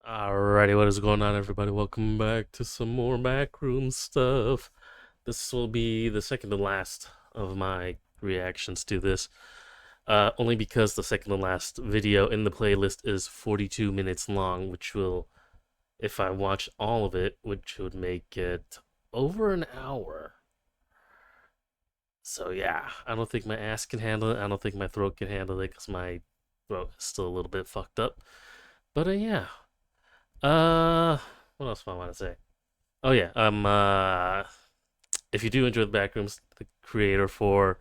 Alrighty, what is going on, everybody? Welcome back to some more backroom stuff. This will be the second to last of my reactions to this. Only because the second to last video in the playlist is 42 minutes long, which will, if I watch all of it, which would make it over an hour. So yeah, I don't think my ass can handle it. I don't think my throat can handle it because my throat is still a little bit fucked up. But yeah. Uh, what else do I want to say? Oh yeah, if you do enjoy the Backrooms, the creator for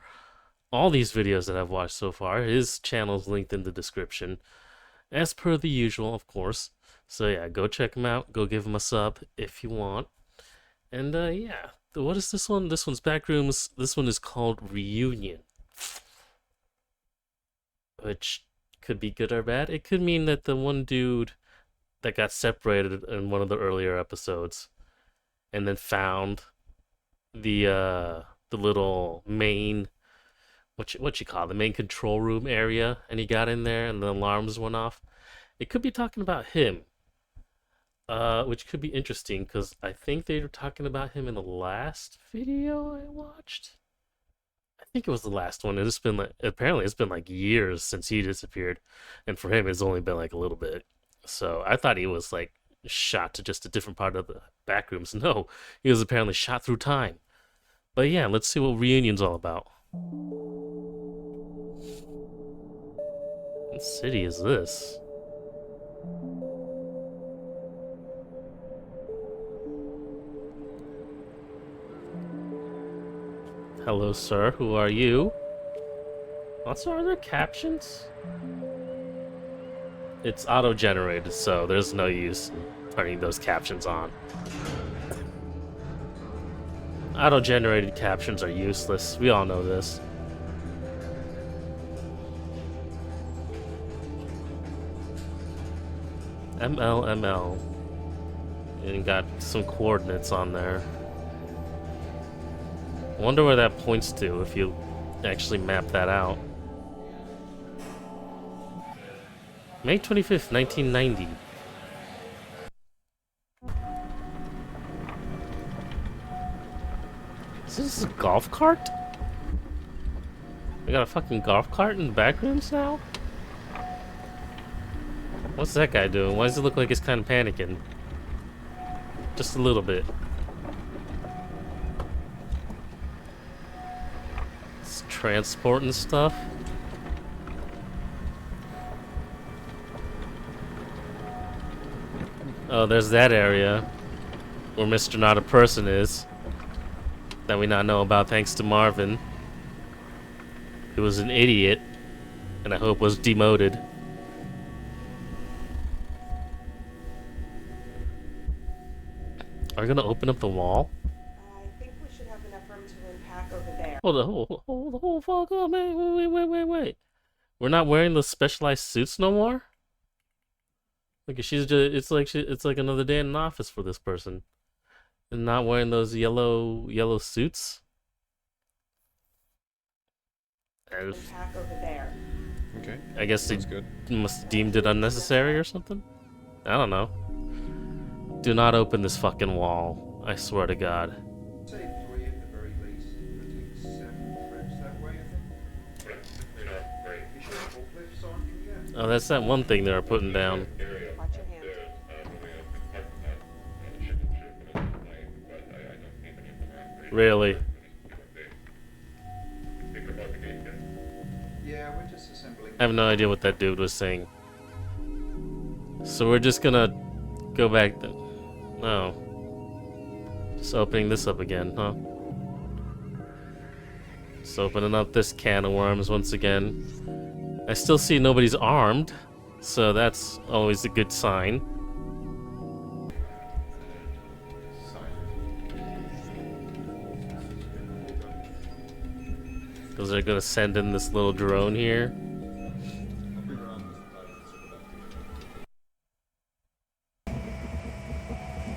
all these videos that I've watched so far, his channel is linked in the description, as per the usual, of course. So yeah, go check him out. Go give him a sub if you want. And yeah, what is this one? This one's Backrooms. This one is called Reunion, which could be good or bad. It could mean that the one dude that got separated in one of the earlier episodes and then found the little main what you call it, the main control room area, and he got in there and the alarms went off. It could be talking about him, which could be interesting because I think they were talking about him in the last video I watched. I think it was the last one. It's been like, apparently it's been like years since he disappeared, and for him it's only been like a little bit. So I thought he was like shot to just a different part of the backrooms. No, he was apparently shot through time. But yeah, let's see what Reunion's all about. What city is this? Hello, sir. Who are you? Also, are there captions? It's auto-generated, so there's no use turning those captions on. Auto-generated captions are useless. We all know this. ML. And got some coordinates on there. Wonder where that points to if you actually map that out. May 25th, 1990. Is this a golf cart? We got a fucking golf cart in the backrooms now? What's that guy doing? Why does it look like he's kind of panicking? Just a little bit. It's transporting stuff. Oh, there's that area where Mr. Not a Person is. That we now know about thanks to Marvin, who was an idiot, and I hope was demoted. Are we gonna open up the wall? I think we should have enough room to unpack over there. Hold the whole fuck up, man. Wait. We're not wearing the specialized suits no more? Look, it's like another day in an office for this person. And not wearing those yellow suits. Unpack over there. Okay. I guess they That's good. must have deemed it unnecessary or something. I don't know. Do not open this fucking wall. I swear to God. Say 3 at the very least. I think 7 threads that way, I think. You sure forklifts aren't in yet? Oh, that's that one thing they were putting down. Watch your hands. Really? Yeah, we're just assembling. I have no idea what that dude was saying. So we're just gonna go back then. No. Just opening this up again, huh? Just opening up this can of worms once again. I still see nobody's armed, so that's always a good sign. Because they're gonna send in this little drone here.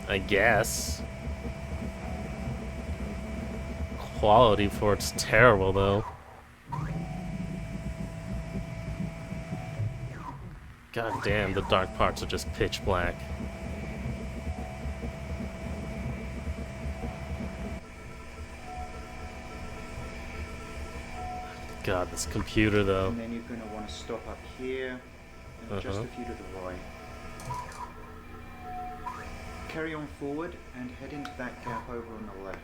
I guess. Quality for it's terrible though. God damn, the dark parts are just pitch black. God, this computer though. And then you're going to want to stop up here and just a few to the right. Carry on forward and head into that gap over on the left.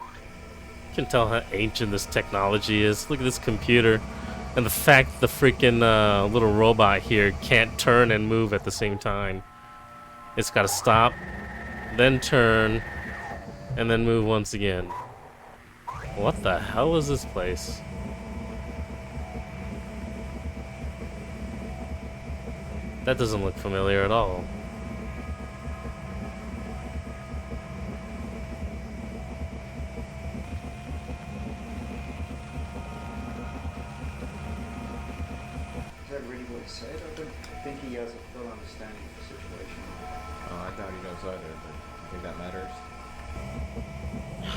You can tell how ancient this technology is. Look at this computer. And the fact the freaking little robot here can't turn and move at the same time. It's gotta stop, then turn, and then move once again. What the hell is this place? That doesn't look familiar at all. Is that really what he said? I don't think he has a full understanding of the situation. Oh, I doubt he does either, but I think that matters.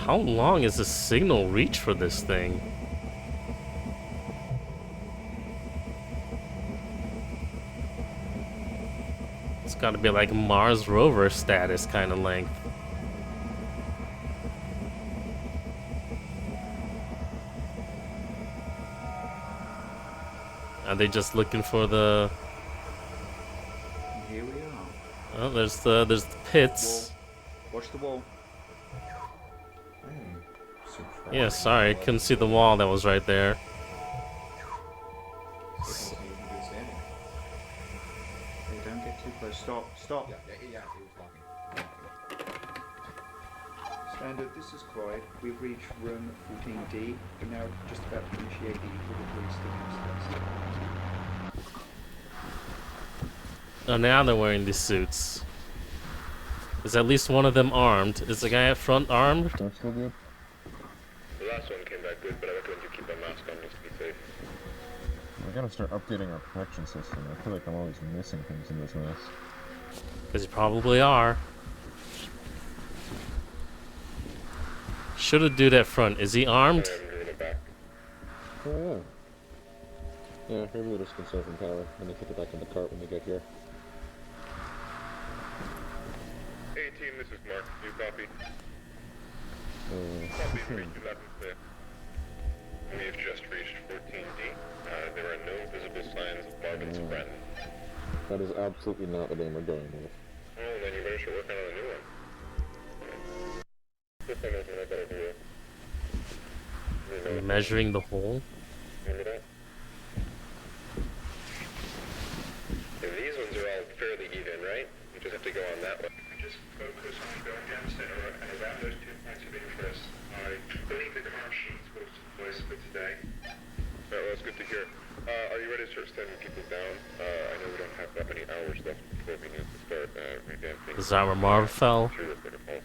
How long is the signal reach for this thing? It's gotta be like Mars rover status kind of length. Are they just looking for the... And here we are. Oh, there's the pits. Wall. Watch the wall. Surprised. Yeah, sorry, couldn't see the wall that was right there. Signals need to be good standing. Hey, don't get too close. Stop. Yeah, he was walking. Standard, this is Clyde. We've reached room 14D. We're now just about to initiate the equilibrium stimulus test. Oh, now they're wearing these suits. Is at least one of them armed? Is the guy up front armed? That's still good. The last one came back good, but I recommend you keep a mask on just to be safe. We gotta start updating our protection system. I feel like I'm always missing things in this mess. Because you probably are. Should have dude at front. Is he armed? In the back. Oh, yeah. Yeah, maybe we're just conserving power and they put it back in the cart when they get here. Hey team, this is Mark. Do you copy? Uh, Copy, read 11 clear. We have just reached 14D. There are no visible signs of Marvin's friend. that is absolutely not the name we're going with. Well, then you better start working on a new one. This one isn't a better deal. You know, Measuring the hole? remember that? And these ones are all fairly even, right? You just have to go on that one. Just focus on going down center and around those 2 points of interest. I believe the car sheets will suffice for today. Alright, well, that's good to hear. Are you ready to start standing people down? I know we don't have that many hours left before we need to start revamping Is that where Marv fell? through the protocols.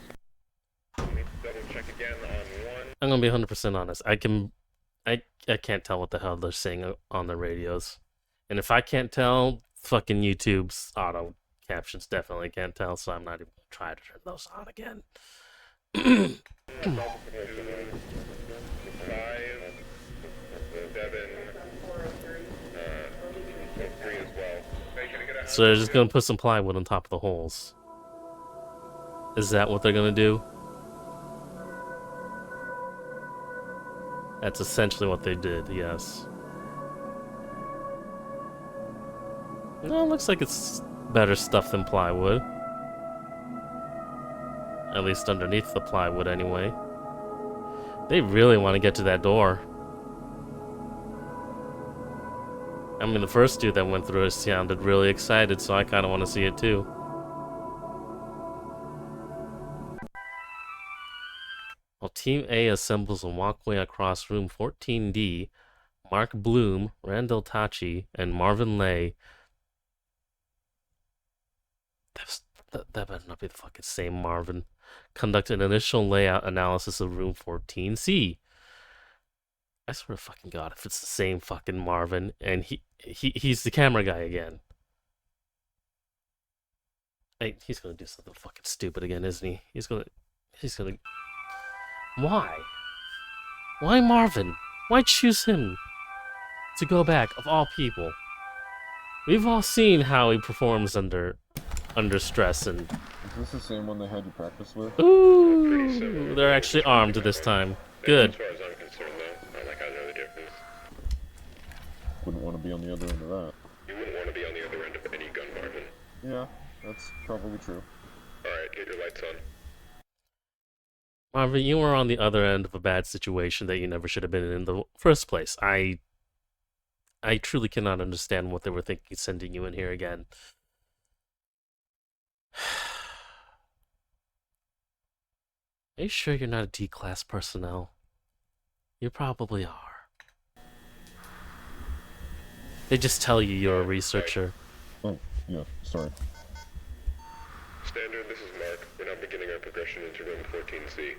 We need to double check again on one. I'm gonna be 100% honest. I can't tell what the hell they're saying on the radios. And if I can't tell, fucking YouTube's auto captions definitely can't tell, so I'm not even gonna try to turn those on again. 5, 7, 3 as well. Hey, can I get a So they're just gonna put some plywood on top of the holes. Is that what they're gonna do? That's essentially what they did, yes. No, it looks like it's better stuff than plywood. At least underneath the plywood, anyway. They really want to get to that door. I mean, the first dude that went through it sounded really excited, so I kind of want to see it too. While Team A assembles a walkway across room 14D, Mark Bloom, Randall Tachi, and Marvin Lay. That better not be the fucking same Marvin. Conduct an initial layout analysis of room 14C. I swear to fucking God, if it's the same fucking Marvin, and he's the camera guy again. Hey, he's gonna do something fucking stupid again, isn't he? He's gonna... Why? Why Marvin? Why choose him to go back, of all people? We've all seen how he performs under stress, and Is this the same one they had you practice with? ooh, they're actually armed this time. Good. As far as I'm concerned, though, I know the difference. Wouldn't want to be on the other end of that. You wouldn't want to be on the other end of any gun, Marvin. Yeah, that's probably true. Alright, get your lights on. Marvin, you were on the other end of a bad situation that you never should have been in the first place. I truly cannot understand what they were thinking sending you in here again. Are you sure you're not a D-class personnel? You probably are. They just tell you you're a researcher. Oh, yeah, sorry. Standard, this is Mark. We're now beginning our progression into room 14C.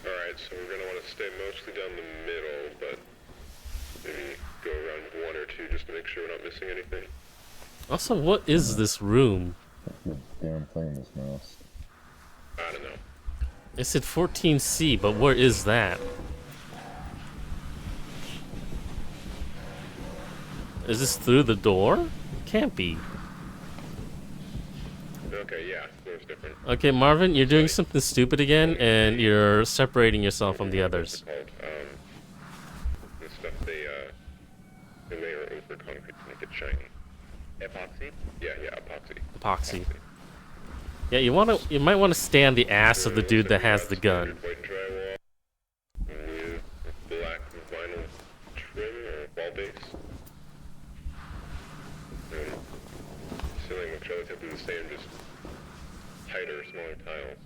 Alright, so we're gonna want to stay mostly down the middle, but maybe go around 1 or 2 just to make sure we're not missing anything. Also, what is this room? Good damn thing, this mouse. I don't know. It said 14C, but where is that? Is this through the door? It can't be. Okay, yeah, floor's different. Okay, Marvin, you're doing something stupid again, and you're separating yourself from the others. What's it called? The stuff they layer over concrete to make it shiny. Epoxy? Yeah, epoxy. Epoxy. Yeah, you might want to stay on the ass of the dude that has the gun. White drywall with black vinyl trim or wall base. And ceiling looks relatively the same, just tighter, smaller tiles.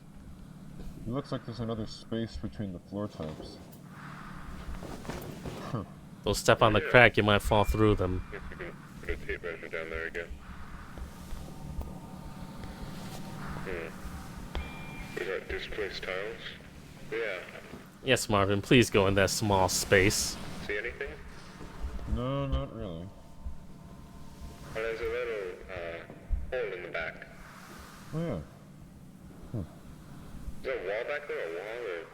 It looks like there's another space between the floor types. Huh. Don't step on the crack, you might fall through them. If we can put a tape measure down there again. We got displaced tiles. Yeah. Yes, Marvin, please go in that small space. See anything? No, not really. Well, there's a little hole in the back. Oh yeah. Is there a wall back there? A wall? Or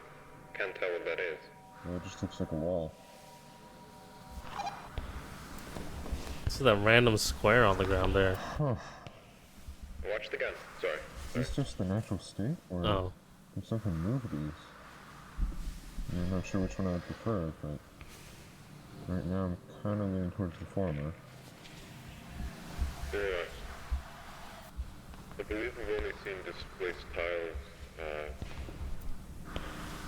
can't tell what that is. Well, it just looks like a wall. So that random square on the ground there. Huh. Watch the gun. Sorry. Is this just the natural state, or Oh. can something move these? I'm not sure which one I would prefer, but right now I'm kind of leaning towards the former. Yeah. I believe we've only seen displaced tiles,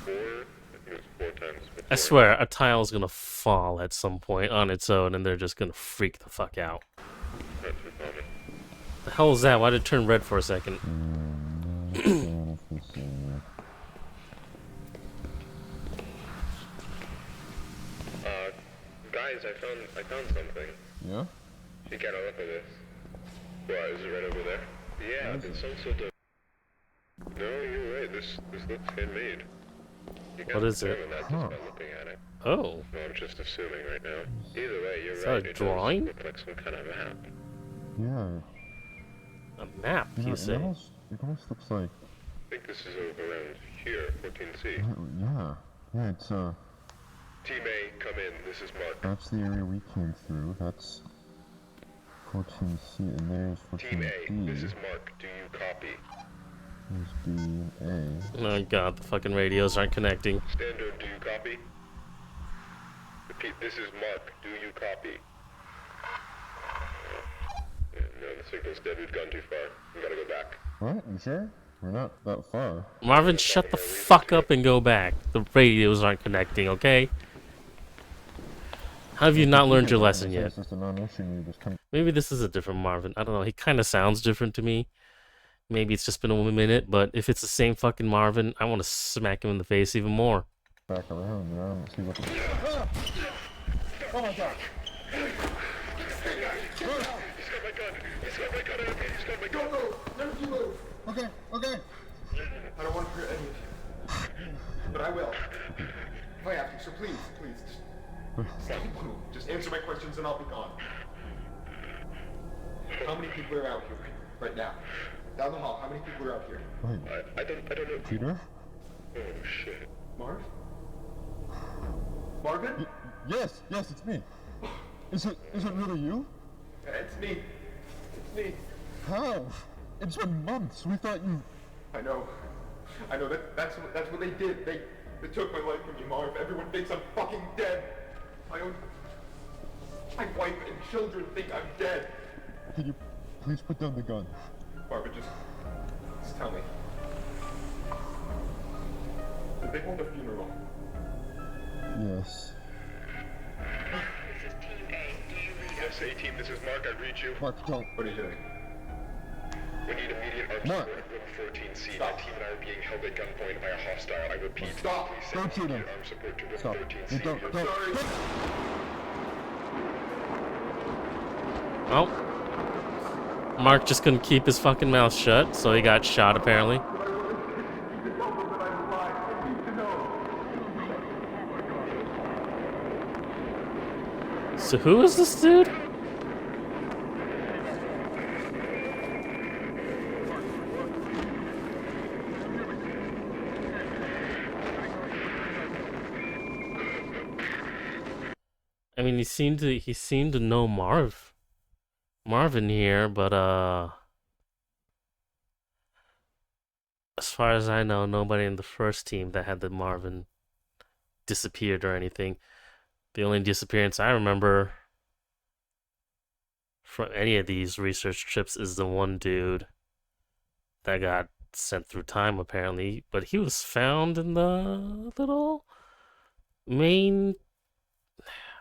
4, I think it was 4 times before. I swear, a tile's gonna fall at some point on its own, and they're just gonna freak the fuck out. Not too common. The hell is that? Why did it turn red for a second? Guys, I found something. Yeah? You gotta look at this. Why, is it right over there? Yeah, it's some sort of... No, you're right, this looks handmade. You What is it? determine that just by looking at it. Oh, No, I'm just assuming right now. Either way, you're Is right. that a It drawing? does look like some kind of map. Yeah. a map, You know, you it say? almost looks like... I think this is over around here, 14C. Yeah. Yeah, it's, Team A, come in. This is Mark. that's the area we came through. That's 14C, and there's Team A, this 14D. is Mark. Do you copy? There's B and A. Oh god, the fucking radios aren't connecting. Standard, do you copy? Repeat, this is Mark. Do you copy? No, the signal's dead. We've gone too far. We gotta go back. What? You sure? We're not that far. Marvin, shut the fuck up and go back. The radios aren't connecting, okay? How have you not learned your lesson yet? It's just a non-issue, and you just come... Maybe this is a different Marvin. I don't know. He kind of sounds different to me. Maybe it's just been a minute, but if it's the same fucking Marvin, I want to smack him in the face even more. back around, you know, and see what the... Oh my god! He's got my gun. He's got my gun. He's got my gun. Don't move! Never you move! Okay, okay! I don't want to hurt any of you. But I will. If I have to, so please, just don't move. Just answer my questions and I'll be gone. How many people are out here right now? Down the hall, how many people are out here? Wait, I don't know. Peter? Oh shit. Marv? Marvin? Yes, it's me. Is it really you? It's me. It's me. How? It's been months. We thought you... I know. That's what they did. They took my life from me, Marv. Everyone thinks I'm fucking dead. My wife and children think I'm dead. Can you please put down the gun? Barbara, just tell me. Did they hold a funeral? Yes. This is Team A. Do you read us? Yes, A-Team, this is Mark. I read you. Mark, don't. What are you doing? We need immediate armed Mark. support at room 14C. Stop. My team and I are being held at gunpoint by a hostile. I repeat. Stop. Please send Don't shoot him. immediate armed support to room Stop. 14C. Don't. Sorry. Well, Mark just couldn't keep his fucking mouth shut, so he got shot apparently. You can tell them that I'm alive. They need to know. So who is this dude? I mean, he seemed to know Marvin here, but as far as I know, nobody in the first team that had the Marvin disappeared or anything. The only disappearance I remember from any of these research trips is the one dude that got sent through time apparently, but he was found in the little main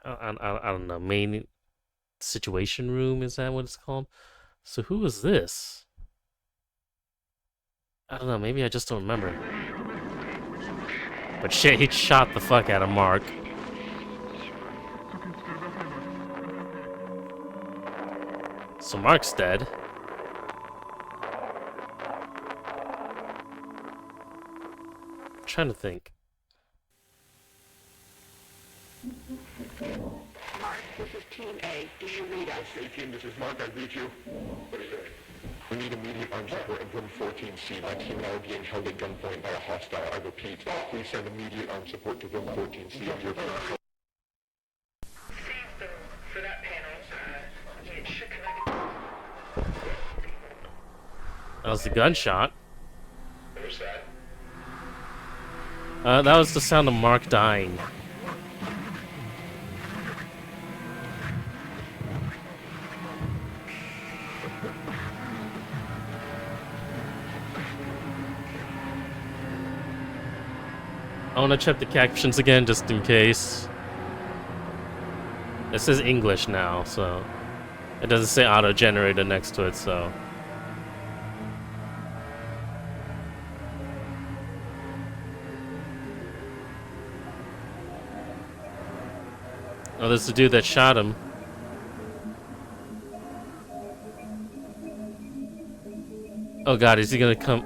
I don't know, main situation room, is that what it's called? So who is this? I don't know, maybe I just don't remember. But shit, he shot the fuck out of Mark. So Mark's dead. I'm trying to think. Mark, this is Team A. Do you read us? Yes, A-Team, this is Mark. I read you. What are you doing? We need immediate armed support in room 14C. My team and I are being held at gunpoint by a hostile. I repeat, please send immediate armed support to room 14C. Your Save them for that panel. It should connect. That was the gunshot. What was that? That was the sound of Mark dying. I want to check the captions again just in case. It says English now, so it doesn't say auto-generated next to it, so. Oh, there's the dude that shot him. Oh god, is he gonna come?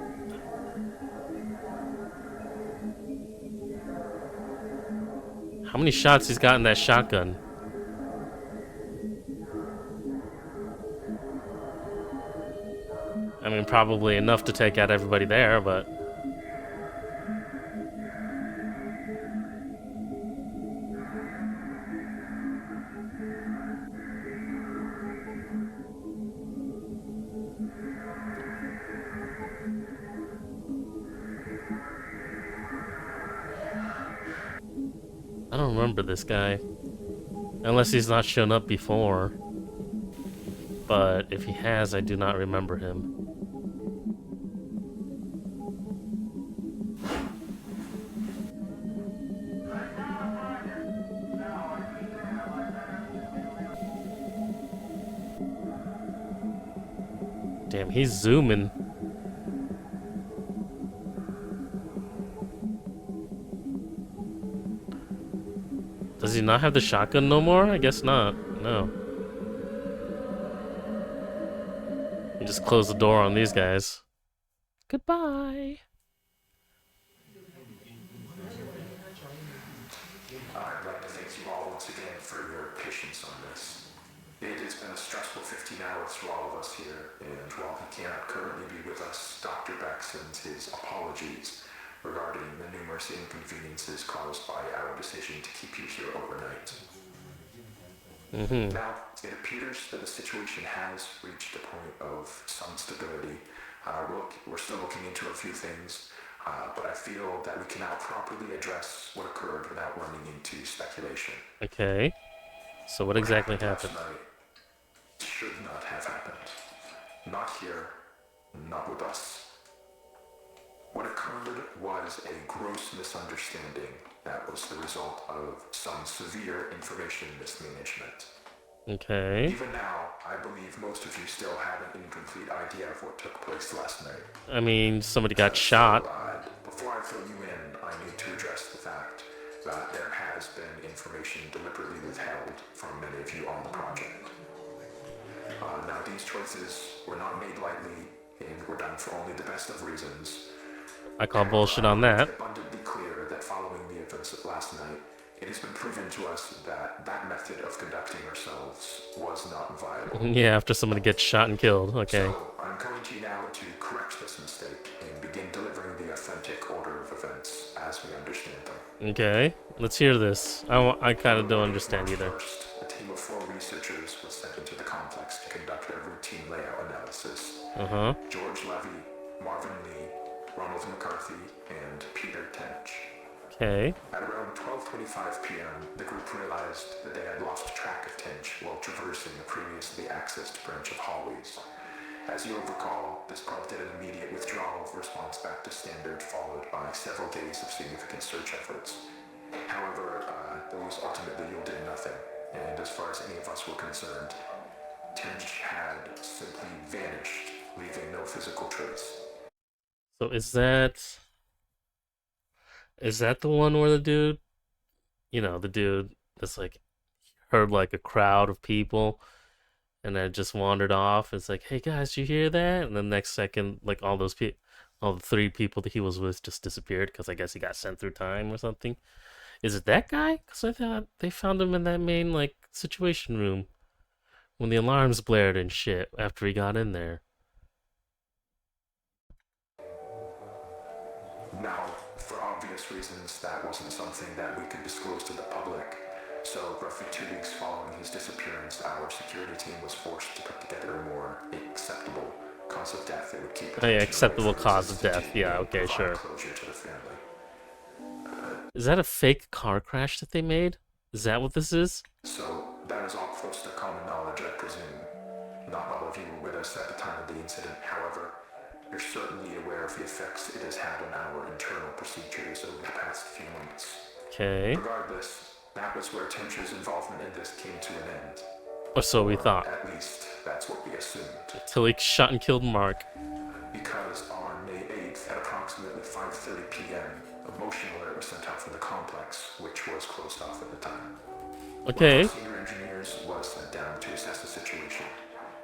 How many shots he's got in that shotgun? I mean, probably enough to take out everybody there, but... I don't remember this guy. Unless he's not shown up before. But if he has, I do not remember him. Damn, he's zooming. Does he not have the shotgun no more? I guess not. No. He just closed the door on these guys. Goodbye. I'd like to thank you all once again for your patience on this. It has been a stressful 15 hours for all of us here, and while he cannot currently be with us, Dr. Beck sends his apologies regarding the numerous inconveniences caused by our decision to keep you here overnight. Mm-hmm. Now, it appears that the situation has reached a point of some stability. We're still looking into a few things, but I feel that we can now properly address what occurred without running into speculation. Okay. So what What exactly happened last happened? night should not have happened. Not here, not with us. What occurred was a gross misunderstanding that was the result of some severe information mismanagement. Okay. Even now, I believe most of you still have an incomplete idea of what took place last night. I mean, somebody got shot. Before I fill you in, I need to address the fact that there has been information deliberately withheld from many of you on the project. Now, these choices were not made lightly and were done for only the best of reasons. I call However, bullshit I on want to that. make it abundantly clear that following the events of last night, it has been proven to us that that method of conducting ourselves was not viable. Yeah, after somebody gets shot and killed. Okay. So, I'm coming to you now to correct this mistake and begin delivering the authentic order of events as we understand them. Okay. Let's hear this. I kind of don't understand March either. 1st, a team of 4 researchers was sent into the complex to conduct a routine layout analysis. Uh-huh. George Levy, Marvin Lee, Ronald McCarthy, and Peter Tench. Okay. At around 12:25 p.m., the group realized that they had lost track of Tench while traversing a previously accessed branch of hallways. As you'll recall, this prompted an immediate withdrawal of response back to standard, followed by several days of significant search efforts. However, those ultimately yielded nothing, and as far as any of us were concerned, Tench had simply vanished, leaving no physical trace. So is that the one where the dude, the dude that's like heard like a crowd of people and then just wandered off. It's like, hey guys, you hear that? And the next second, like all those people, all the 3 people that he was with just disappeared because I guess he got sent through time or something. Is it that guy? Because I thought they found him in that main like situation room when the alarms blared and shit after he got in there. Now, for obvious reasons, that wasn't something that we could disclose to the public. So, roughly 2 weeks following his disappearance, our security team was forced to put together a more acceptable cause of death that would keep Oh yeah, attention away acceptable from cause of this death. entity Yeah, and okay, provide sure. closure to the family. Is that a fake car crash that they made? Is that what this is? So, that is all close to common knowledge, I presume. Not all of you were with us at the time of the incident, however. You're certainly aware of the effects it has had on our internal procedures over the past few months. Okay. Regardless, that was where Tench's involvement in this came to an end. Or so we thought. At least, that's what we assumed. Till he shot and killed Mark. Because on May 8th at approximately 5:30 p.m., a motion alert was sent out from the complex, which was closed off at the time. Okay. One of our senior engineers was sent down to assess the situation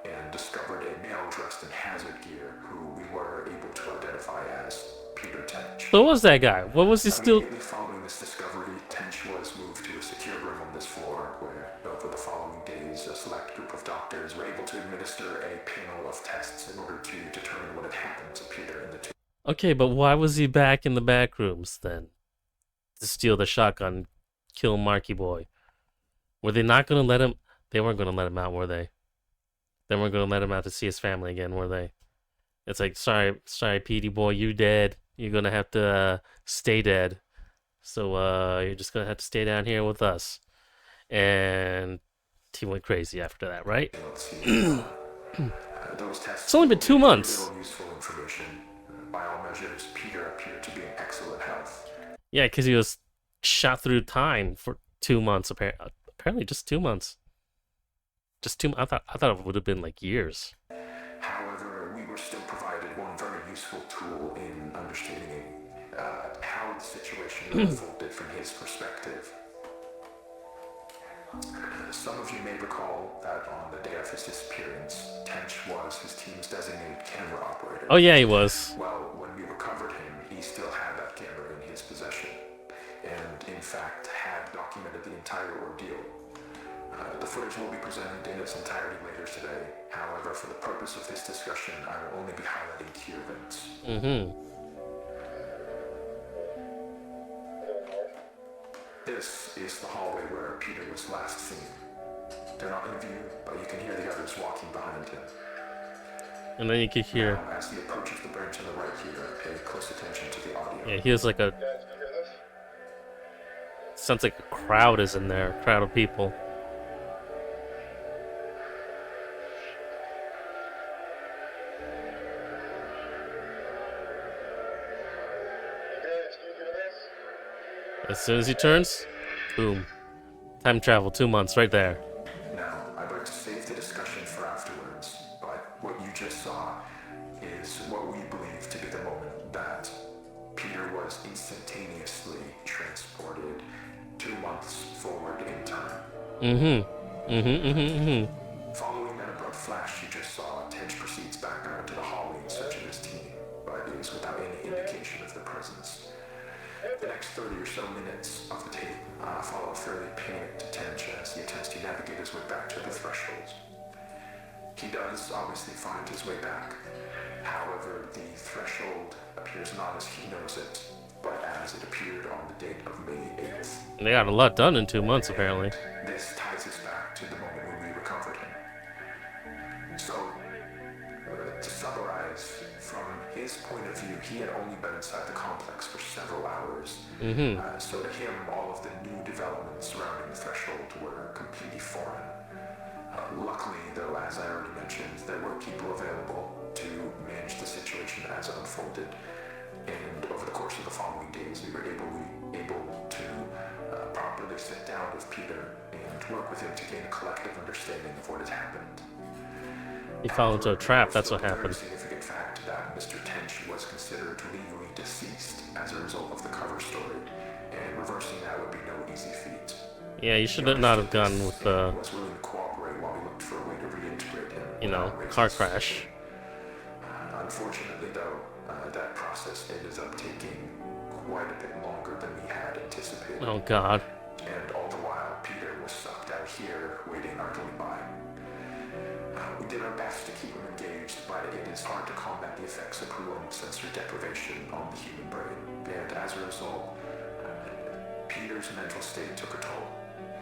and discovered a male dressed in hazard gear who we were able to identify as Peter Tench. Who was that guy? What was he still? Immediately following this discovery, Tench was moved to a secure room on this floor where, over the following days, a select group of doctors were able to administer a panel of tests in order to determine what had happened to Peter in the two. Okay, but why was he back in the back rooms then? To steal the shotgun, kill Marky Boy. Were they not gonna let him? They weren't gonna let him out, were they? They weren't gonna let him out to see his family again, were they? It's like, sorry, Petey boy, you dead. You're gonna have to stay dead. So you're just gonna have to stay down here with us. And he went crazy after that, right? Those tests It's only been 2 months. little useful information. By all measures, Peter appeared to be in excellent health. Yeah, because he was shot through time for 2 months. Apparently, just 2 months. Just 2. I thought it would have been like years. However, we were still provided one very useful tool in understanding how the situation unfolded from his perspective. Some of you may recall that on the day of his disappearance, Tench was his team's designated camera operator. Oh yeah, he was. Well, when we recovered him, he still had that camera in his possession, and in fact had documented the entire ordeal. The footage will be presented in its entirety later today. However, for the purpose of this discussion, I will only be highlighting key events. This is the hallway where Peter was last seen. They're not in view, but you can hear the others walking behind him. And then you could hear, Now, as he approaches the branch on the right here, pay close attention to the audio. yeah, he has like a, sounds like a crowd is in there, a crowd of people. As soon as he turns, boom. Time travel, 2 months, right there. Now, I'd like to save the discussion for afterwards, but what you just saw is what we believe to be the moment that Peter was instantaneously transported 2 months forward in time. Following that abrupt flash you just saw, Tench proceeds back out to the hallway in search of his team, but is without any indication of their presence. The next 30 or so minutes of the tape follow fairly panicked Tench as he attempts to navigate his way back to the threshold. He does obviously find his way back. However, the threshold appears not as he knows it, but as it appeared on the date of May 8th. They got a lot done in 2 months, apparently. This ties us back to the moment when we recovered him. So, to summarize, from his point of view, he had only been inside the complex for several hours. So to him, all of the new developments surrounding the threshold were completely foreign. Luckily, though, as I already mentioned, there were people available to manage the situation as it unfolded. And over the course of the following days, we were able to properly sit down with Peter and work with him to gain a collective understanding of what had happened. He fell into a trap, that's what It's a happened. very significant fact that Mr. Tench was considered legally deceased as a result of the cover story, and reversing that would be no easy feat. Yeah, you should not have gone with the, Was willing to cooperate while we looked for a way to reintegrate him. you know, car crash. Unfortunately, though, that process ended up taking quite a bit longer than we had anticipated. Oh god. And all the while, Peter was sucked out here, waiting idly by. We did our best to keep him engaged, but it is hard to combat the effects of prolonged sensory deprivation on the human brain. And as a result, Peter's mental state took a toll.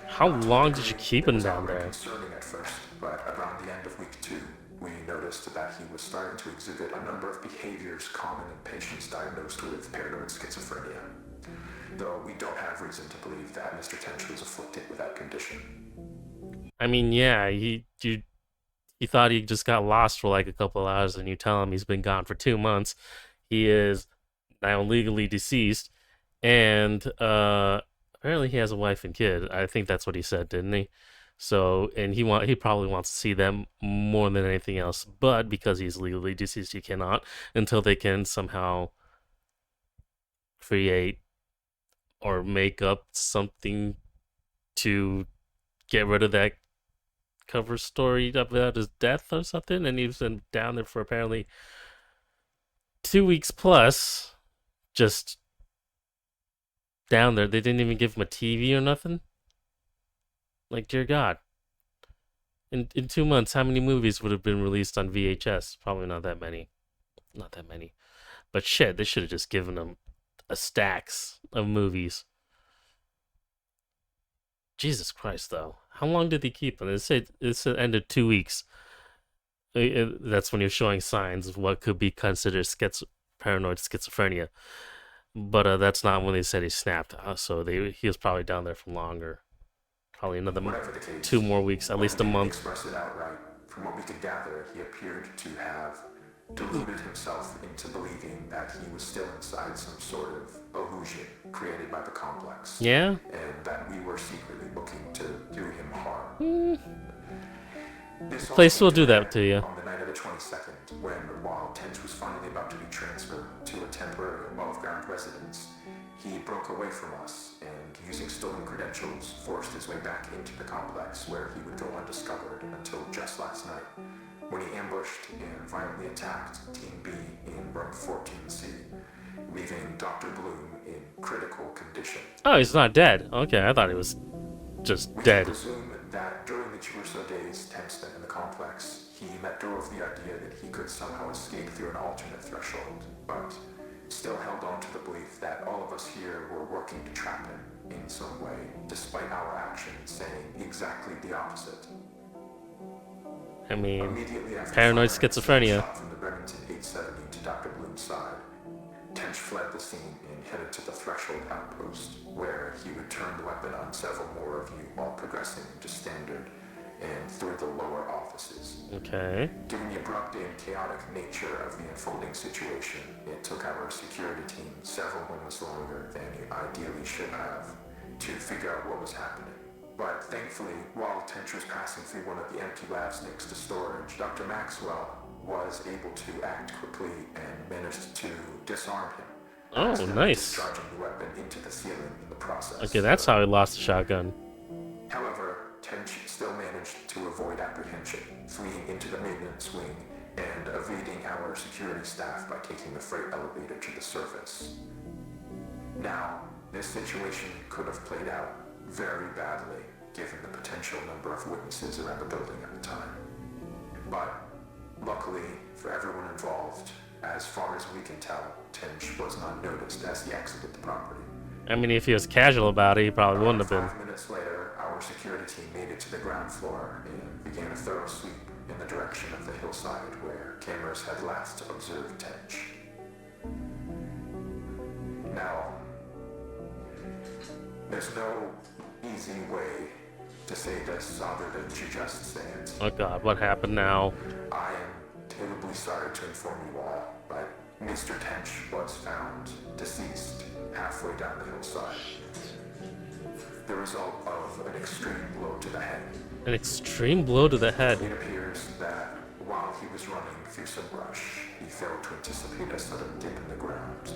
How long did you keep him down there? Concerning at first, but around the end of week 2, we noticed that he was starting to exhibit a number of behaviors common in patients diagnosed with paranoid schizophrenia. Though we don't have reason to believe that Mr. Tench was afflicted with that condition. I mean, yeah, he thought he just got lost for like a couple of hours, and you tell him he's been gone for 2 months. He is now legally deceased, and apparently he has a wife and kid. I think that's what he said, didn't he? So, and he probably wants to see them more than anything else. But because he's legally deceased, he cannot until they can somehow create or make up something to get rid of that cover story about his death or something. And he's been down there for apparently 2 weeks plus, just down there. They didn't even give him a TV or nothing. Like, dear God. In 2 months, how many movies would have been released on VHS? Probably not that many. Not that many. But shit, they should have just given him a stacks of movies. Jesus Christ, though. How long did they keep him? It said ended 2 weeks. That's when you're showing signs of what could be considered paranoid schizophrenia. But that's not when they said he snapped. So he was probably down there for longer. Probably another 2 more weeks, at least a month. Express it outright. From what we could gather, he appeared to have deluded himself into believing that he was still inside some sort of illusion created by the complex. Yeah? And that we were secretly looking to do him harm. This Place will do that to you. On the night of the 22nd, when while Tench was finally about to be transferred to a temporary above-ground residence, he broke away from us and, using stolen credentials, forced his way back into the complex where he would go undiscovered until just last night, when he ambushed and violently attacked Team B in room 14C, leaving Dr. Bloom in critical condition. Oh, he's not dead. Okay, I thought he was just dead. We presume that during the 2 or so days Tench spent in the complex, he let go of the idea that he could somehow escape through an alternate threshold, but still held on to the belief that all of us here were working to trap him in some way, despite our actions saying exactly the opposite. I mean, Immediately after paranoid firing a schizophrenia. shot from the Remington 870 to Dr. Bloom's side, Tench fled the scene and headed to the Threshold outpost, where he would turn the weapon on several more of you while progressing into Standard and through the lower offices. Okay. Given the abrupt and chaotic nature of the unfolding situation, it took our security team several moments longer than it ideally should have to figure out what was happening. But thankfully, while Tench was passing through one of the empty labs next to storage, Dr. Maxwell was able to act quickly and managed to disarm him. Oh, nice. Discharging the weapon into the ceiling in the process. Okay, that's how he lost the shotgun. However, Tench still managed to avoid apprehension, fleeing into the maintenance wing and evading our security staff by taking the freight elevator to the surface. Now, this situation could have played out very badly, given the potential number of witnesses around the building at the time. But, luckily for everyone involved, as far as we can tell, Tench was not noticed as he exited the property. I mean, if he was casual about it, he probably wouldn't have been. 5 minutes later, our security team made it to the ground floor and began a thorough sweep in the direction of the hillside where cameras had last observed Tench. Now, there's no easy way to say this other than to just say it. Oh god, what happened now? I am terribly sorry to inform you all, but Mr. Tench was found deceased halfway down the hillside. The result of an extreme blow to the head. An extreme blow to the head. It appears that while he was running through some brush, he failed to anticipate a sudden dip in the ground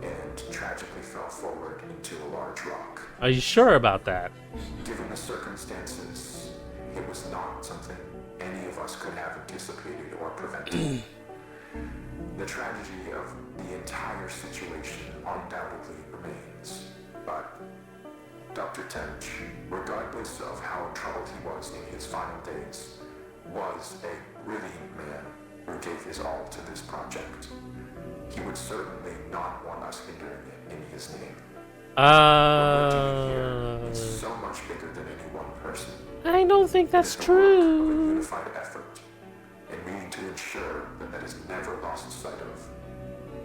and tragically fell forward into a large rock. Are you sure about that? Given the circumstances, it was not something any of us could have anticipated or prevented. The tragedy of the entire situation undoubtedly remains, but Dr. Tench, regardless of how troubled he was in his final days, was a brilliant man who gave his all to this project. He would certainly not want us hindering it in his name. What we're doing here is so much bigger than any one person. I don't think that's It is the work of a true. unified effort, and we need to ensure that is never lost sight of.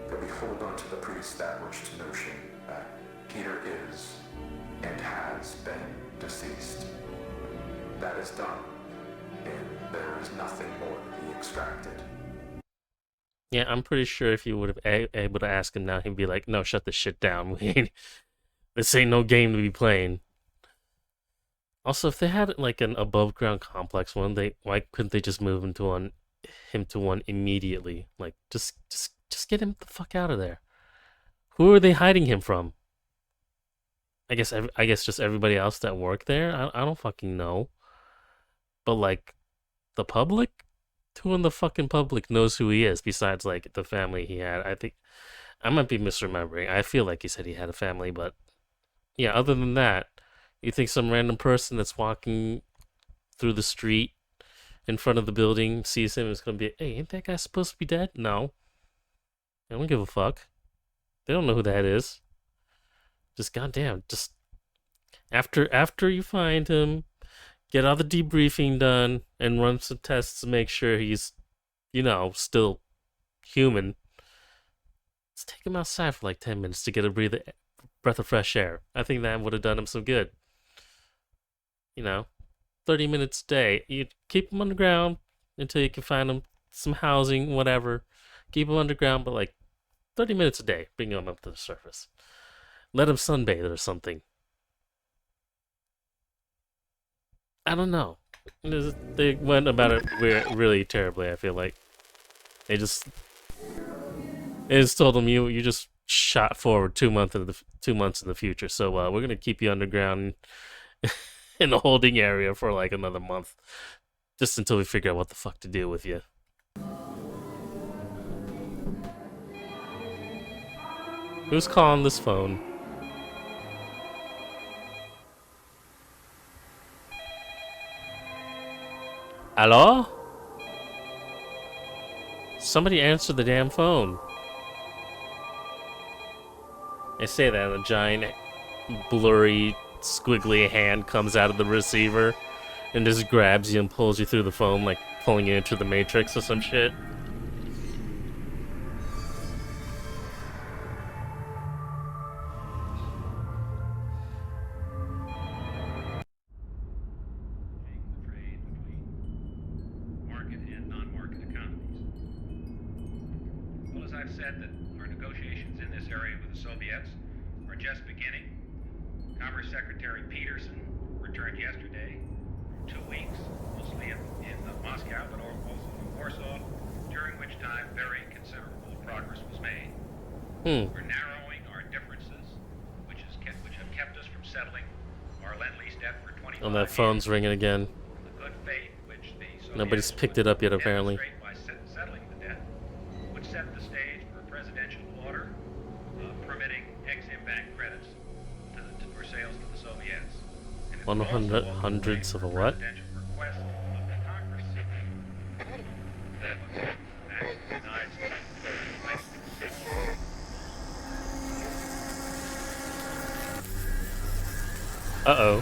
That we hold on to the pre-established notion that Peter is and has been deceased. That is done, and there is nothing more to be extracted. Yeah, I'm pretty sure if you would have able to ask him now, he'd be like, "No, shut this shit down. This ain't no game to be playing." Also, if they had like an above ground complex one, why couldn't they just move him to one immediately? Like, just get him the fuck out of there. Who are they hiding him from? I guess just everybody else that worked there. I don't fucking know. But like, the public. Who in the fucking public knows who he is besides like the family he had? I think I might be misremembering. I feel like he said he had a family, but yeah, other than that, you think some random person that's walking through the street in front of the building sees him and is gonna be, "Hey, ain't that guy supposed to be dead?" No. I don't give a fuck. They don't know who that is. Just goddamn, just after you find him, get all the debriefing done and run some tests to make sure he's, still human. Let's take him outside for like 10 minutes to get a breath of fresh air. I think that would have done him some good. 30 minutes a day. You keep him underground until you can find him some housing, whatever. Keep him underground, but like 30 minutes a day. Bring him up to the surface. Let him sunbathe or something. I don't know. They went about it really terribly, I feel like. They just told him you just shot forward 2 months in the future. So we're gonna keep you underground in the holding area for like another month, just until we figure out what the fuck to do with you. Who's calling this phone? Hello? Somebody answer the damn phone. I say that, and a giant, blurry, squiggly hand comes out of the receiver and just grabs you and pulls you through the phone, like pulling you into the Matrix or some shit. the trade between market and non-market economies. Well, as I've said, that our negotiations in this area with the Soviets are just beginning. Commerce Secretary Peterson returned yesterday from 2 weeks, mostly in Moscow, but also from Warsaw, during which time very considerable progress was made. We're narrowing our differences, which have kept us from settling our Lend-Lease debt for 25 Oh, that phone's years. ringing again. The good faith which the Soviets Nobody's picked it up yet, apparently. demonstrate by settling the debt would set the stage for a presidential order permitting Exim Bank credits for sales to the Soviets. And it would also open the way Hundreds of for a what? presidential request of the Congress. That denies Uh-oh.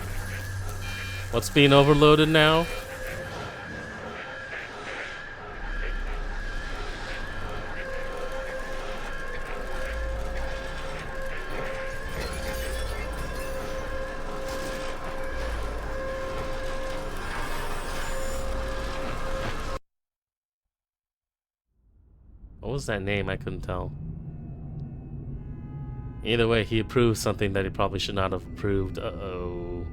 What's being overloaded now? What was that name? I couldn't tell. Either way, he approved something that he probably should not have approved. Uh-oh.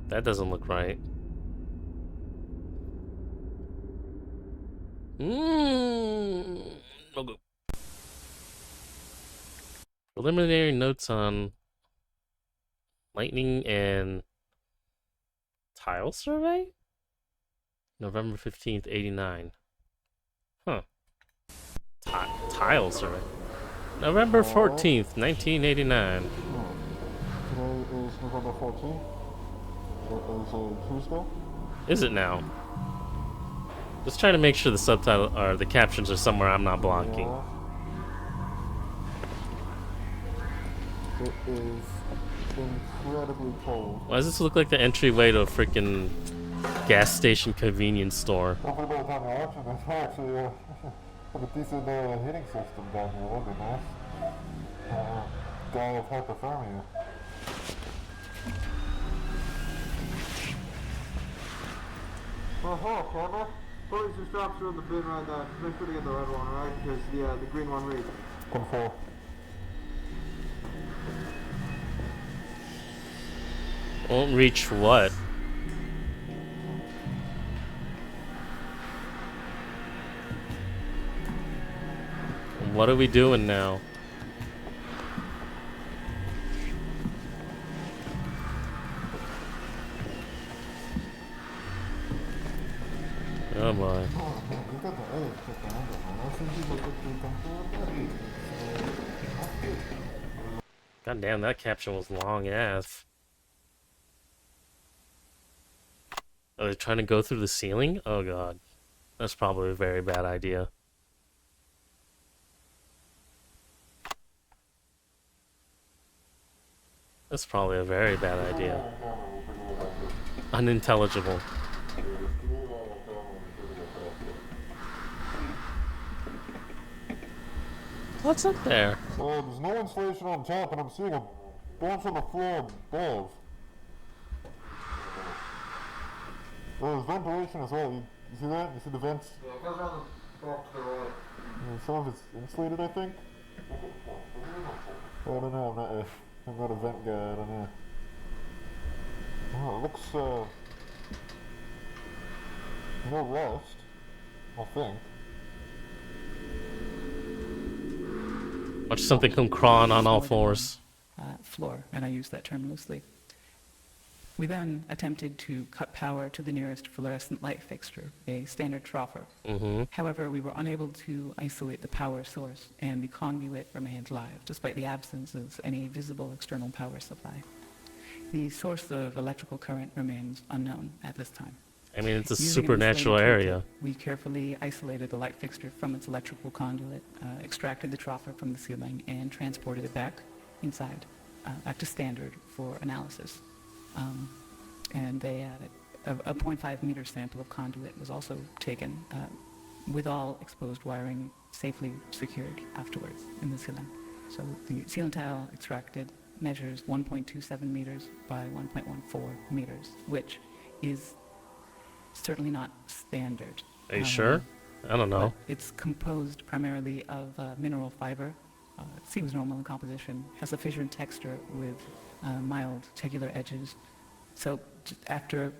That doesn't look right. Okay. Preliminary notes on lightning and tile survey? November 15th, 89. Huh. Tile survey. November 14th, 1989. Today is November 14th. It is a Tuesday. Is it now? Just trying to make sure the subtitle or the captions are somewhere I'm not blocking. Yeah. It is incredibly cold. Why does this look like the entryway to a freaking gas station convenience store? Hopefully by the time you're watching this, I actually have a decent heating system down here. That'd be nice. Die of hypothermia. Oh, camera. Put your straps are in the bin right there. Make sure to get the red one, right? Because the green one reads. 10-4. Won't reach what? What are we doing now? Oh boy. God damn, that caption was long ass. Are they trying to go through the ceiling? Oh god. That's probably a very bad idea. That's probably a very bad idea. Unintelligible. What's up there? There's no insulation on top, and I'm seeing a bunch on the floor above. There's ventilation as well. You see that? You see the vents? Yeah, it goes around the back to the right. Some of it's insulated, I think. I don't know. I'm not a vent guy. I don't know. Oh, it looks no rust, I think. Watch something come crawling on all fours. Floor, and I use that term loosely. We then attempted to cut power to the nearest fluorescent light fixture, a standard troffer. However, we were unable to isolate the power source, and the conduit remained live, despite the absence of any visible external power supply. The source of electrical current remains unknown at this time. I mean, it's a Using an supernatural insulated area. toolkit, we carefully isolated the light fixture from its electrical conduit, extracted the troffer from the ceiling, and transported it back inside, back to standard for analysis. And they a 0.5 meter sample of conduit was also taken, with all exposed wiring safely secured afterwards in the ceiling. So the ceiling tile extracted measures 1.27 meters by 1.14 meters, which is certainly not standard. Are you sure? I don't know. It's composed primarily of mineral fiber. It seems normal in composition, has a fissured texture with mild tegular edges. So just after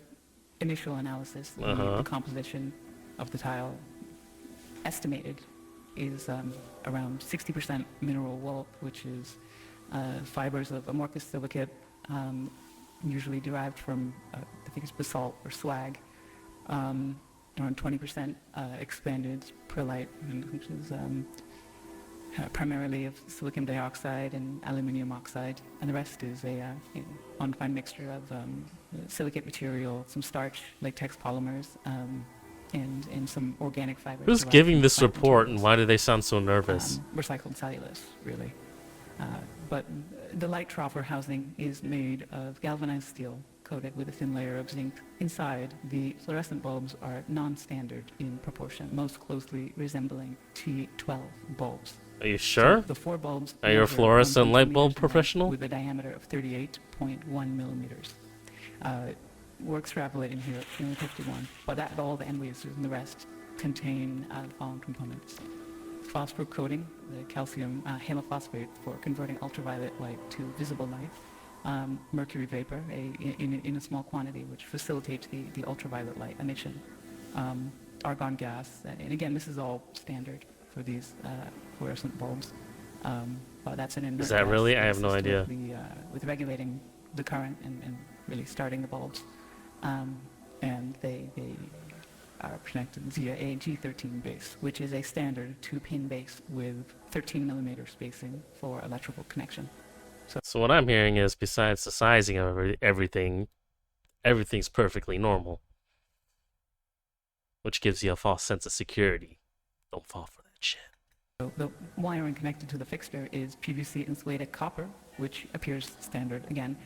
initial analysis, the composition of the tile estimated is around 60% mineral wool, which is fibers of amorphous silicate, usually derived from, I think it's basalt or slag, around 20% expanded perlite, which is primarily of silicon dioxide and aluminium oxide, and the rest is a undefined mixture of silicate material, some starch, latex polymers, and some organic fibers. Who's giving this report, and why do they sound so nervous? Recycled cellulose, really. But the light troffer housing is made of galvanized steel coated with a thin layer of zinc. Inside, the fluorescent bulbs are non-standard in proportion, most closely resembling T12 bulbs. Are you sure? So the 4 bulbs Are you a fluorescent light bulb professional? with a diameter of 38.1 millimeters. We're extrapolating here at 351, but all the end lasers and the rest contain the following components. Phosphor coating, the calcium halophosphate for converting ultraviolet light to visible light, mercury vapor in a small quantity which facilitates the ultraviolet light emission, argon gas, and again this is all standard for these fluorescent bulbs. But that's an inert Is that gas really? I have no assisted idea. with regulating the current and really starting the bulbs. And they are connected via a G13 base, which is a standard 2-pin base with 13 millimeter spacing for electrical connection. So what I'm hearing is, besides the sizing of everything, everything's perfectly normal, which gives you a false sense of security. Don't fall for that shit. So the wiring connected to the fixture is PVC insulated copper, which appears standard again.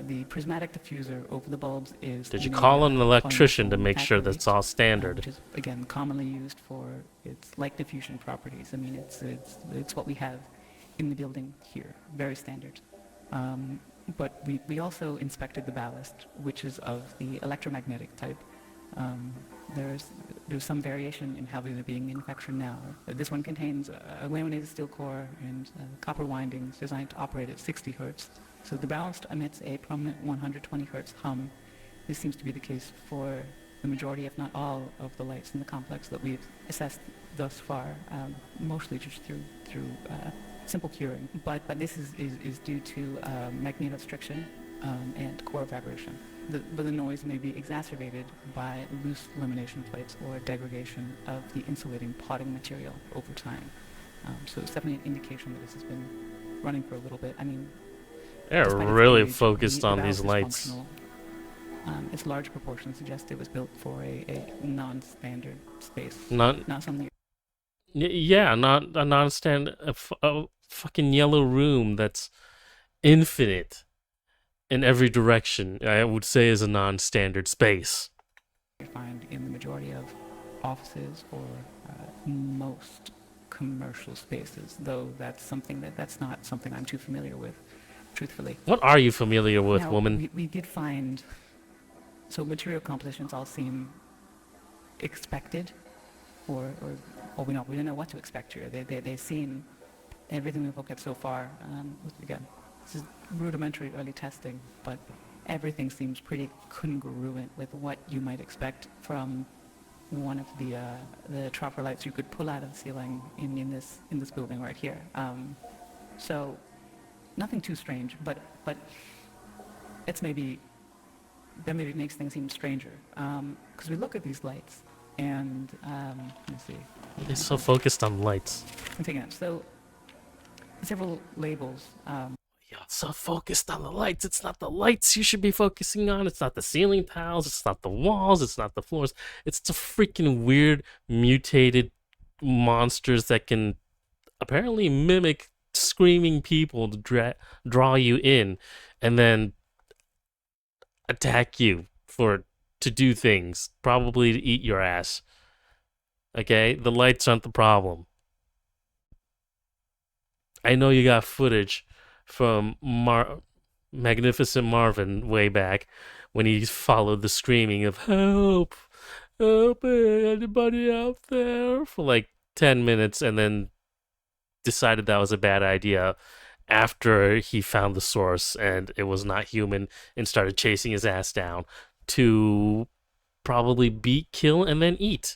The prismatic diffuser over the bulbs is... Did you call an electrician to make sure that's all standard? Which is, again, commonly used for its light diffusion properties. I mean, it's what we have in the building here, very standard. But we also inspected the ballast, which is of the electromagnetic type. There's some variation in how they're being manufactured now. This one contains a laminated steel core and copper windings designed to operate at 60 hertz. So the ballast emits a prominent 120 hertz hum. This seems to be the case for the majority, if not all, of the lights in the complex that we've assessed thus far, mostly just through simple curing. But this is due to magnetostriction and core vibration. But the noise may be exacerbated by loose lamination plates or degradation of the insulating potting material over time. So it's definitely an indication that this has been running for a little bit. I mean, they're really focused on these lights. Its large proportion suggests it was built for a non-standard space, not something. Yeah, not a non-standard, a fucking yellow room that's infinite in every direction. I would say is a non-standard space. You find in the majority of offices or most commercial spaces, though that's not something I'm too familiar with, truthfully. What are you familiar with, now, woman? We did find, so material compositions all seem expected, or we didn't know what to expect here. They seem, everything we've looked at so far, again, this is rudimentary early testing, but everything seems pretty congruent with what you might expect from one of the troffer lights you could pull out of the ceiling in this building right here. So nothing too strange, but that maybe makes things seem stranger. Because we look at these lights, and let me see. They're so focused on lights. Again, so several labels. Yeah, so focused on the lights. It's not the lights you should be focusing on. It's not the ceiling tiles. It's not the walls. It's not the floors. It's the freaking weird, mutated monsters that can apparently mimic screaming people to draw you in and then attack you to do things, probably to eat your ass. Okay? The lights aren't the problem. I know you got footage from Magnificent Marvin way back when he followed the screaming of help, help, anybody out there, for like 10 minutes and then decided that was a bad idea after he found the source and it was not human and started chasing his ass down to probably beat, kill, and then eat.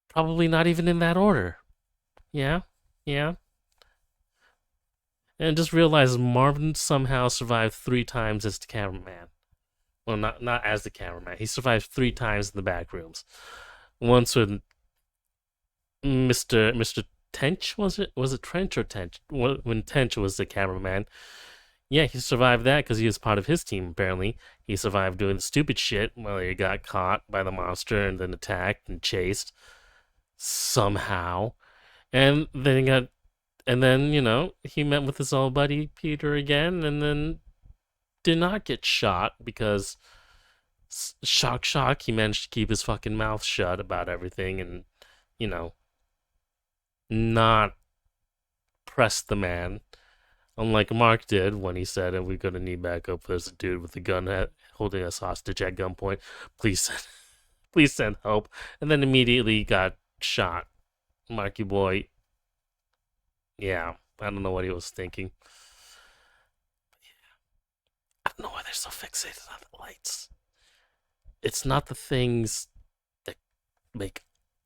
Probably not even in that order. Yeah? Yeah? And just realized Marvin somehow survived 3 times as the cameraman. Well, not as the cameraman. He survived 3 times in the back rooms. Once when Mr. Tench, was it Trench or Tench? When Tench was the cameraman. Yeah, he survived that because he was part of his team, apparently. He survived doing the stupid shit while he got caught by the monster and then attacked and chased. Somehow. And then you know, he met with his old buddy Peter again and then did not get shot because, shock, he managed to keep his fucking mouth shut about everything and, you know, not press the man. Unlike Mark did when he said, we're going to need backup. There's a dude with a gun holding us hostage at gunpoint. Please send help. And then immediately got shot. Marky boy. Yeah, I don't know what he was thinking. I don't know why they're so fixated on the lights. It's not the things that make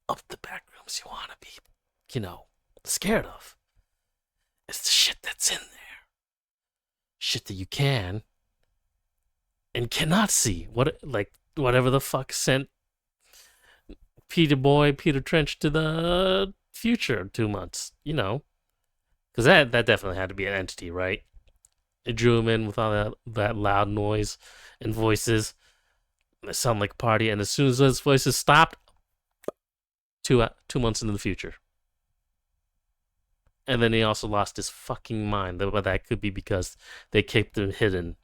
up the back rooms you want to be, you know, scared of. It's the shit that's in there. Shit that you can and cannot see. Whatever the fuck sent Peter Trench to the future 2 months, you know. Because that definitely had to be an entity, right? It drew him in with all that loud noise and voices. They sound like a party, and as soon as those voices stopped, 2 months into the future. And then he also lost his fucking mind. But that could be because they kept him hidden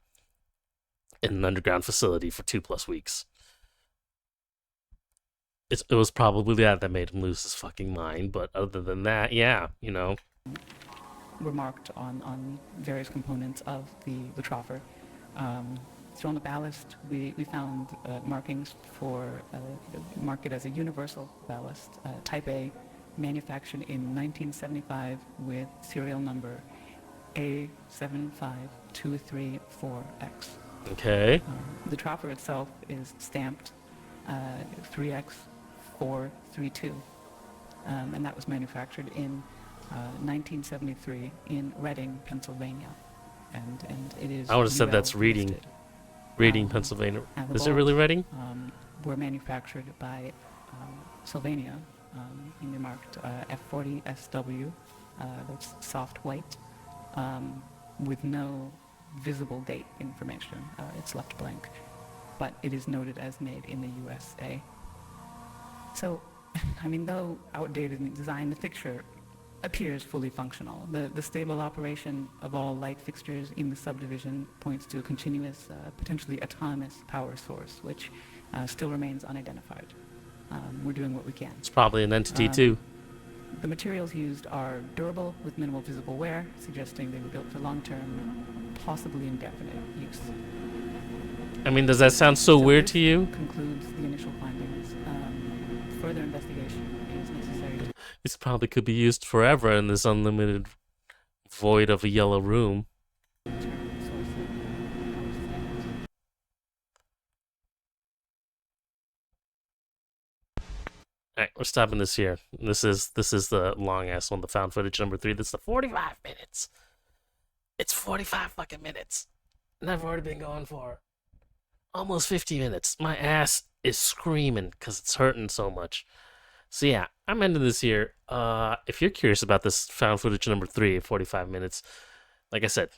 in an underground facility for 2+ weeks. It was probably that made him lose his fucking mind. But other than that, yeah, you know. Remarked on various components of the troffer. So on the ballast, we found markings for mark it as a universal ballast, Type A, manufactured in 1975 with serial number A75234X. Okay. The troffer itself is stamped 3X432, and that was manufactured in 1973 in Reading, Pennsylvania, and it is. I would have said that's Reading, Pennsylvania. Is it really Reading? Were manufactured by Sylvania, and they marked F40SW. That's soft white, with no visible date information. It's left blank, but it is noted as made in the USA. So, I mean, though outdated in design, the fixture appears fully functional. The stable operation of all light fixtures in the subdivision points to a continuous, potentially autonomous power source, which still remains unidentified. We're doing what we can. It's probably an entity too. The materials used are durable with minimal visible wear, suggesting they were built for long-term, possibly indefinite use. I mean, does that sound so weird to you? Concludes the initial findings. Further investigation is necessary. This probably could be used forever in this unlimited void of a yellow room. Alright, we're stopping this here. This is the long ass one, the found footage number 3. This is the 45 minutes. It's 45 fucking minutes. And I've already been going for almost 50 minutes. My ass is screaming because it's hurting so much. So yeah, I'm ending this here. If you're curious about this found footage number 3 at 45 minutes, like I said,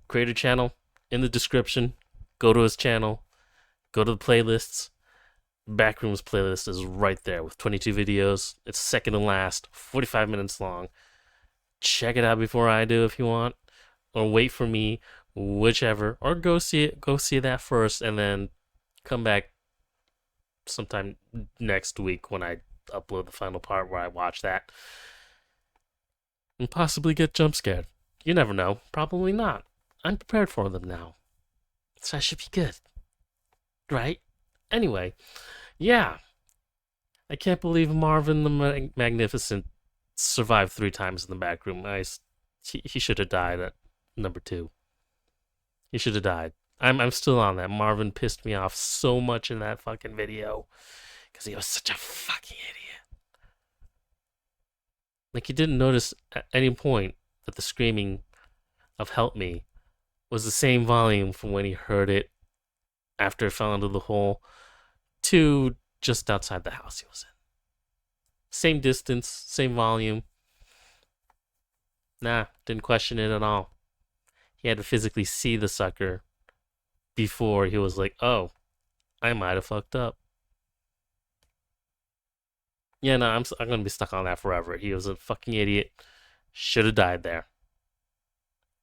creator channel in the description. Go to his channel. Go to the playlists. Backrooms playlist is right there with 22 videos. It's second to last, 45 minutes long. Check it out before I do if you want, or wait for me, whichever, or go see it. Go see that first, and then come back sometime next week when I upload the final part where I watch that and possibly get jump scared. You never know. Probably not. I'm prepared for them now, so I should be good, right? Anyway, yeah. I can't believe Marvin the Magnificent survived 3 times in the back room. He should have died at number 2. He should have died. I'm still on that. Marvin pissed me off so much in that fucking video because he was such a fucking idiot. Like, he didn't notice at any point that the screaming of "help me" was the same volume from when he heard it after it fell into the hole to just outside the house he was in. Same distance, same volume. Nah, didn't question it at all. He had to physically see the sucker before he was like, oh, I might have fucked up. Yeah, no, I'm going to be stuck on that forever. He was a fucking idiot. Should have died there.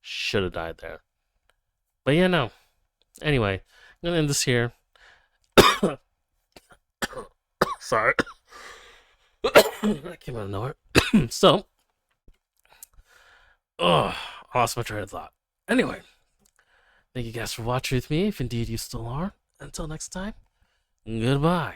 Should have died there. But yeah, no. Anyway, I'm going to end this here. Sorry. That came out of nowhere. So, I lost my train of thought. Anyway, thank you guys for watching with me, if indeed you still are. Until next time, goodbye.